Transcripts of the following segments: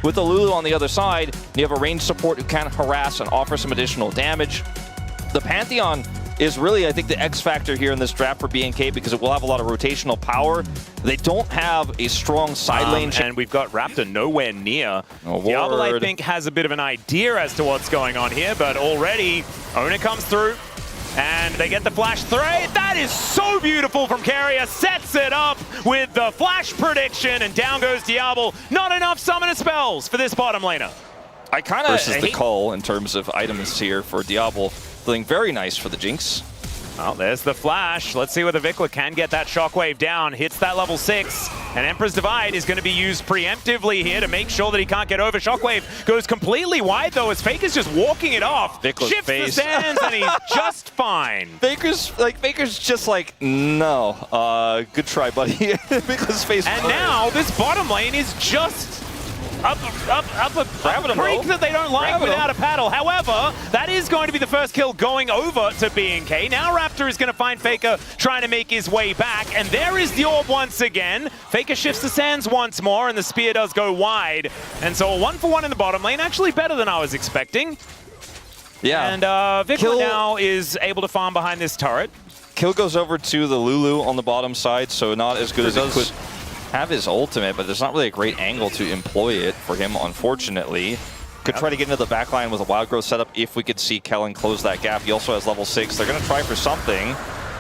with the Lulu on the other side, you have a ranged support who can harass and offer some additional damage. The Pantheon is really, I think, the X factor here in this draft for BNK because it will have a lot of rotational power. They don't have a strong side lane. And we've got Raptor nowhere near. Diable, I think, has a bit of an idea as to what's going on here, but already Oner comes through. And they get the flash through. That is so beautiful from Keria. Sets it up with the flash prediction, and down goes Diable. Not enough summoner spells for this bottom laner. I kind of versus the Cull in terms of items here for Diable. Feeling very nice for the Jinx. Well, there's the flash. Let's see whether VicLa can get that shockwave down. Hits that level 6. And Emperor's Divide is going to be used preemptively here to make sure that he can't get over. Shockwave goes completely wide, though, as Faker's just walking it off. VicLa's shifts face. the sands, and he's just fine. Faker's just like, no. Good try, buddy. VicLa's face. And now this bottom lane is just up a creek that they don't like without a paddle. However, that is going to be the first kill going over to BNK. Now Raptor is going to find Faker trying to make his way back, and there is the orb once again. Faker shifts the sands once more, and the spear does go wide. And so a 1-for-1 in the bottom lane, actually better than I was expecting. Yeah. And VicLa now is able to farm behind this turret. Kill goes over to the Lulu on the bottom side, so not as good as it could have his ultimate, but there's not really a great angle to employ it for him, unfortunately. Could try to get into the backline with a wild growth setup if we could see Kellin close that gap. He also has level 6. They're going to try for something.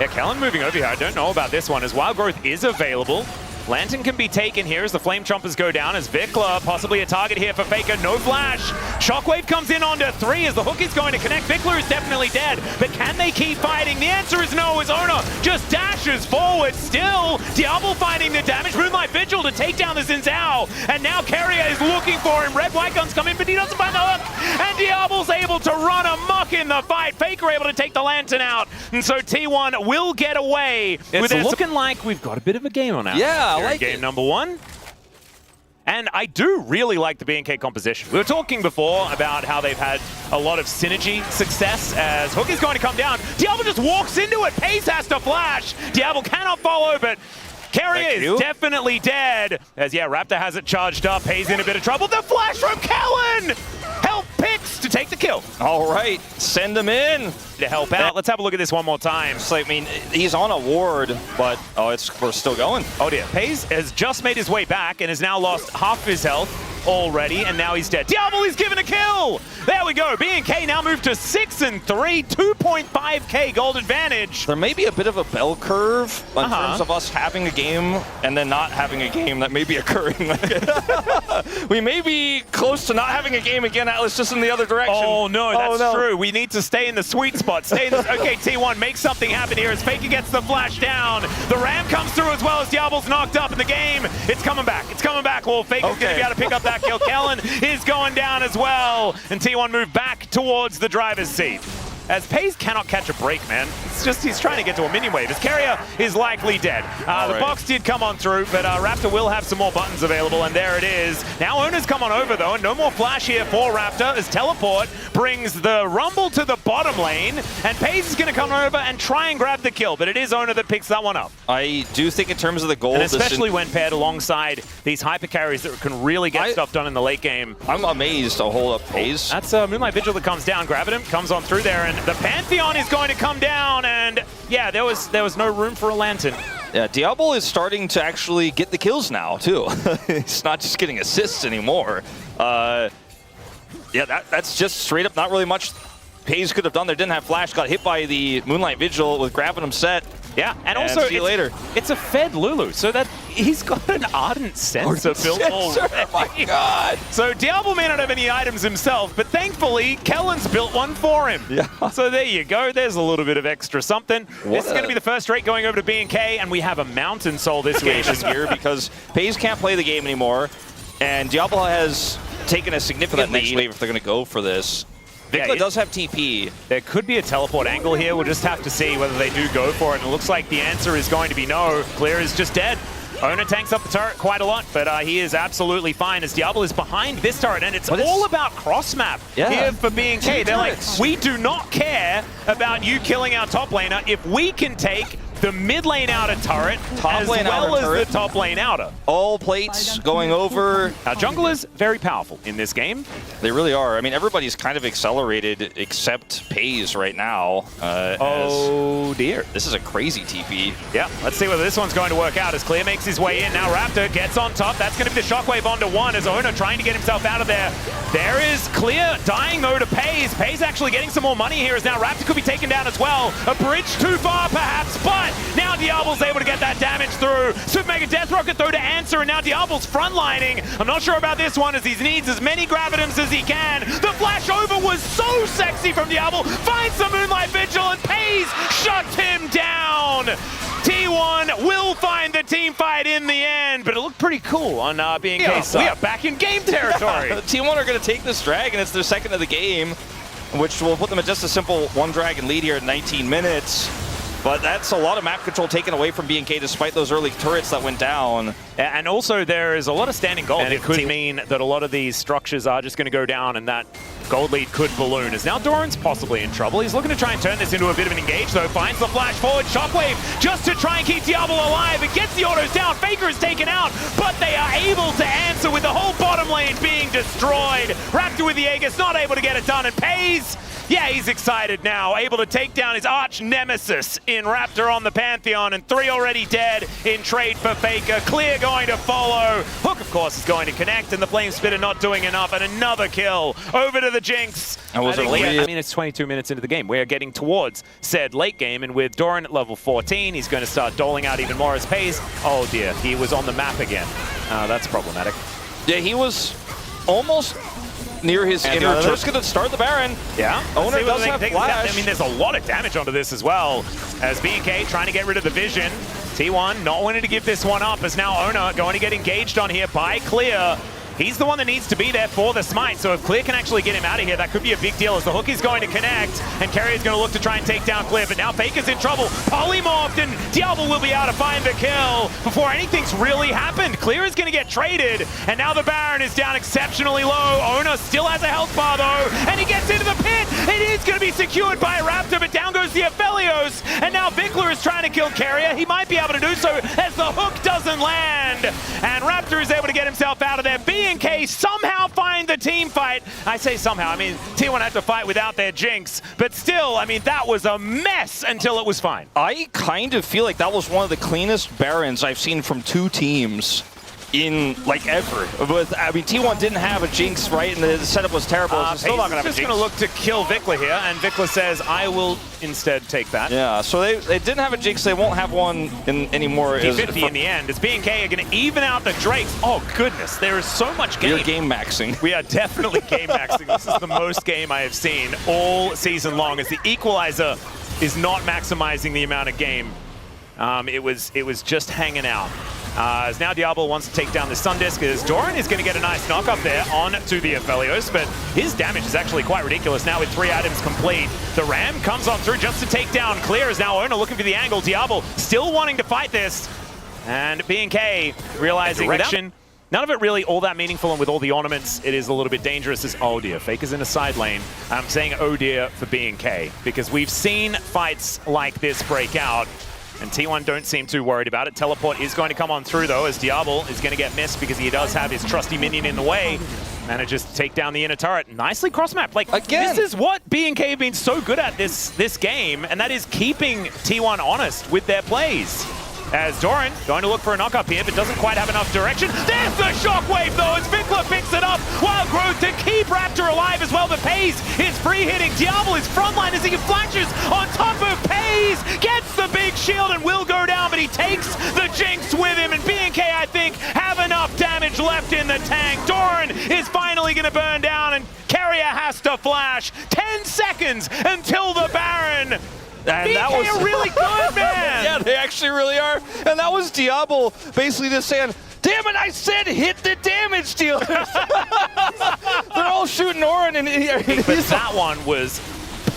Yeah, Kellin moving over here. I don't know about this one, as wild growth is available. Lantern can be taken here as the Flame Chompers go down, as VicLa possibly a target here for Faker. No flash. Shockwave comes in onto 3 as the hook is going to connect. VicLa is definitely dead, but can they keep fighting? The answer is no, as Oner just dashes forward still. Diable finding the damage. Moonlight Vigil to take down the Xin Zhao, and now Keria is looking for him. Red White Guns come in, but he doesn't find the hook, and Diable's able to run amok in the fight. Faker able to take the Lantern out, and so T1 will get away. It's looking like we've got a bit of a game on our Yeah. I like game it. number 1. And I do really like the BNK composition. We were talking before about how they've had a lot of synergy success as Hook is going to come down. Diable just walks into it. Peyz has to flash. Diable cannot follow, but Keria is definitely dead. As, yeah, Raptor has it charged up. Peyz in a bit of trouble. The flash from Kellin! Help Pix to take the kill. All right, send him in. To help out. Let's have a look at this one more time. It's like, I mean, he's on a ward, but we're still going. Oh dear, Peyz has just made his way back and has now lost half his health already, and now he's dead. Diable is given a kill! There we go, BNK now moved to 6-3, 2.5k gold advantage. There may be a bit of a bell curve in terms of us having a game and then not having a game that may be occurring. We may be close to not having a game again, Atlas, just in the other direction. Oh no, that's true. We need to stay in the sweet spot. Stay in the, okay, T1 makes something happen here as Faker gets the flash down. The ram comes through as well as Diable's knocked up in the game. It's coming back. It's coming back. Well, Faker's going to be able to pick up that kill. Kellin is going down as well. And T1 move back towards the driver's seat. As Peyz cannot catch a break, man. It's just he's trying to get to a mini wave. As Keria is likely dead. The box did come on through, but Raptor will have some more buttons available, and there it is. Now Oner's come on over, though, and no more flash here for Raptor as Teleport brings the Rumble to the bottom lane, and Peyz is going to come over and try and grab the kill, but it is Oner that picks that one up. I do think in terms of the gold, and especially when paired alongside these hyper carries that can really get stuff done in the late game. I'm amazed to hold up Peyz. That's Moonlight Vigil that comes down, grabbing him, comes on through there, and the Pantheon is going to come down, and yeah, there was no room for a Lantern. Yeah, Diable is starting to actually get the kills now, too. He's not just getting assists anymore. Yeah, that's just straight up not really much Peyz could have done there. Didn't have flash, got hit by the Moonlight Vigil with grabbing him set. Yeah, and also see you later. It's a fed Lulu, so that he's got an Ardent Sensor built already. Oh my god! So Diable may not have any items himself, but thankfully Kellin's built one for him. Yeah. So there you go. There's a little bit of extra something. This is going to be the first rate going over to BNK, and we have a Mountain Soul this game here because Peyz can't play the game anymore, and Diable has taken a significant lead if they're going to go for this. VicLa does have TP. There could be a teleport angle here. We'll just have to see whether they do go for it. And it looks like the answer is going to be no. Clear is just dead. Oner tanks up the turret quite a lot, but he is absolutely fine as Diable is behind this turret. And it's all about cross-map here for BNK. They're like, we do not care about you killing our top laner if we can take the mid lane outer turret, Top as lane well outer as turret. the top lane outer. All plates going over. Now, jungle is very powerful in this game. They really are. I mean, everybody's kind of accelerated except Peyz right now. Oh dear. This is a crazy TP. Yeah, let's see whether this one's going to work out as Clear makes his way in. Now Raptor gets on top. That's going to be the shockwave onto one as Oner trying to get himself out of there. There is Clear dying though to Peyz. Peyz actually getting some more money here as now Raptor could be taken down as well. A bridge too far perhaps, but now Diable's able to get that damage through. Super Mega Death Rocket though to answer, and now Diable's frontlining. I'm not sure about this one as he needs as many Gravitums as he can. The flash over was so sexy from Diable. Finds the Moonlight Vigil and Peyz shuts him down. T1 will find the team fight in the end, but it looked pretty cool on BNK's side. We are back in game territory. T1 are going to take this dragon. It's their second of the game, which will put them at just a simple 1 dragon lead here at 19 minutes. But that's a lot of map control taken away from BNK despite those early turrets that went down. And also there is a lot of standing gold. And it could mean that a lot of these structures are just going to go down and that gold lead could balloon. As now Doran's possibly in trouble. He's looking to try and turn this into a bit of an engage though. Finds the flash forward shockwave just to try and keep Diable alive. It gets the autos down. Faker is taken out, but they are able to answer with the whole bottom lane being destroyed. Raptor with the Aegis not able to get it done, and Peyz, yeah, he's excited now, able to take down his arch nemesis in Raptor on the Pantheon, and 3 already dead in trade for Faker. Clear going to follow. Hook, of course, is going to connect, and the Flame Spitter not doing enough, and another kill over to the Jinx. I mean, it's 22 minutes into the game. We're getting towards said late game, and with Doran at level 14, he's going to start doling out even more as Peyz. Oh dear, he was on the map again. That's problematic. Yeah, he was almost near his inner. They're just going to start the Baron. Yeah. Oner does have flash. I mean, there's a lot of damage onto this as well. As BNK trying to get rid of the vision. T1 not wanting to give this one up as now Oner going to get engaged on here by Clear. He's the one that needs to be there for the smite, so if Clear can actually get him out of here, that could be a big deal as the hook is going to connect, and Keria is going to look to try and take down Clear, but now Faker's in trouble. Polymorphed, and Diable will be able to find the kill before anything's really happened. Clear is going to get traded, and now the Baron is down exceptionally low. Oner still has a health bar, though, and he gets into the pit. It is going to be secured by Raptor, but down goes the Aphelios, and now VicLa is trying to kill Keria. He might be able to do so as the hook doesn't land, and Raptor is able to get himself out of there. BNK somehow find the team fight. I say somehow, I mean, T1 had to fight without their Jinx, but still, I mean, that was a mess until it was fine. I kind of feel like that was one of the cleanest Barons I've seen from 2 teams in, like, ever. But, I mean, T1 didn't have a Jinx, right? And the setup was terrible. So still not going to have a Jinx. Just going to look to kill VicLa here, and VicLa says, I will instead take that. Yeah, so they didn't have a Jinx. They won't have one anymore. P50 in the end. It's BNK are going to even out the Drakes. Oh, goodness. There is so much game. You're game maxing. We are definitely game maxing. This is the most game I have seen all season long, as the equalizer is not maximizing the amount of game. It was just hanging out. As now Diable wants to take down the Sun Disc, as Doran is going to get a nice knock up there on to the Aphelios, but his damage is actually quite ridiculous now with 3 items complete. The Ram comes on through just to take down Clear, as now Oner looking for the angle. Diable still wanting to fight this, and BNK realizing direction. None of it really all that meaningful, and with all the ornaments, it is a little bit dangerous as, oh dear, Faker's in a side lane. I'm saying oh dear for BNK, because we've seen fights like this break out, and T1 don't seem too worried about it. Teleport is going to come on through, though, as Diable is going to get missed because he does have his trusty minion in the way. Manages to take down the inner turret. Nicely cross-mapped. Like, again, this is what BNK have been so good at this game, and that is keeping T1 honest with their plays. As Doran going to look for a knock-up here, but doesn't quite have enough direction. There's the shockwave, though, as VicLa picks it up. Wild Growth to keep Raptor alive as well, but Peyz is free-hitting. Diable is frontline as he flashes on top of Peyz. Gets the big shield and will go down, but he takes the Jinx with him, and BNK, I think, have enough damage left in the tank. Doran is finally going to burn down, and Keria has to flash. 10 seconds until the Baron. And BNK that was are really good, man! Yeah, they actually really are. And that was Diable basically just saying, damn it, I said hit the damage dealers! They're all shooting Oren, and but that one was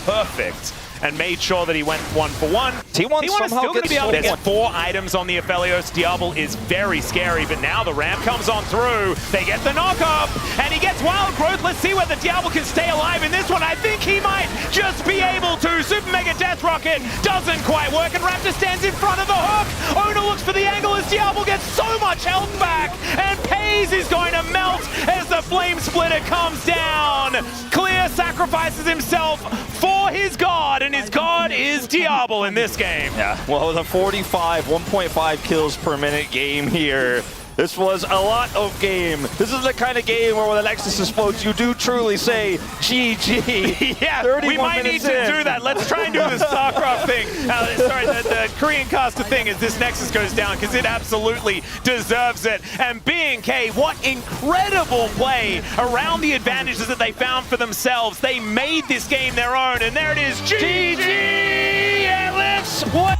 perfect. and made sure that he went 1-for-1. T1 somehow gets be able to get 4 items on the Aphelios. Diable is very scary, but now the ramp comes on through. They get the knock-up, and he gets Wild Growth. Let's see whether Diable can stay alive in this one. I think he might just be able to. Super Mega Death Rocket doesn't quite work, and Raptor stands in front of the hook. Oner looks for the angle as Diable gets so much health back, and Peyz is going to melt as the Flame Splitter comes down. KIA sacrifices himself for his god, and his god is Diable in this game. Yeah, well, with a 45, 1.5 kills per minute game here, this was a lot of game. This is the kind of game where when the Nexus explodes, you do truly say, GG. Yeah, we might need to do that. Let's try and do the StarCraft thing. Sorry, the Korean caster thing as this Nexus goes down, because it absolutely deserves it. And BNK, what incredible play around the advantages that they found for themselves. They made this game their own, and there it is, GG! Yeah, let's... What?